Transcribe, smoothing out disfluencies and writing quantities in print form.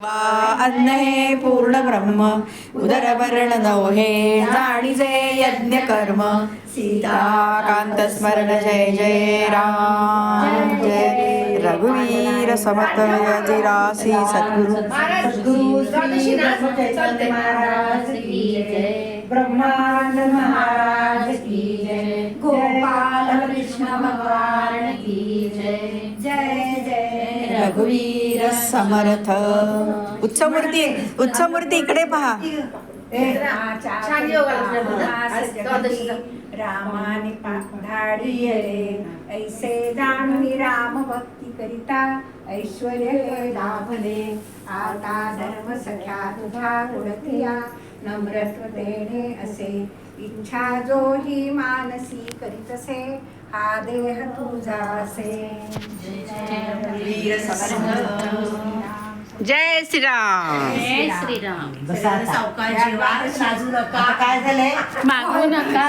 अन्न हे पूर्ण ब्रह्म उदरवर्ण नवहे जाणीजे यज्ञ कर्म सीताकांत स्मरण जय जय राम जय रघुवीर समर्थ जिरासी सद्गुरु ब्रह्मांड महाराज की जय गोपाल कृष्ण भगवान की जय जय जय रघुवीर समर्थ उत्सवमूर्ती इकडे पहा. रामाने धाडी रे ऐसे जाणवी राम भक्ती करिता ऐश्वर्य लाभले आता धर्म सख्या तुझा गुणतिया नम्रत्व देणे असे इच्छा जो ही मानसी करीत असे हा देह तुझा असे. जय श्रीराम. जय श्रीराम. सावकाश काय झालंय मागू नका.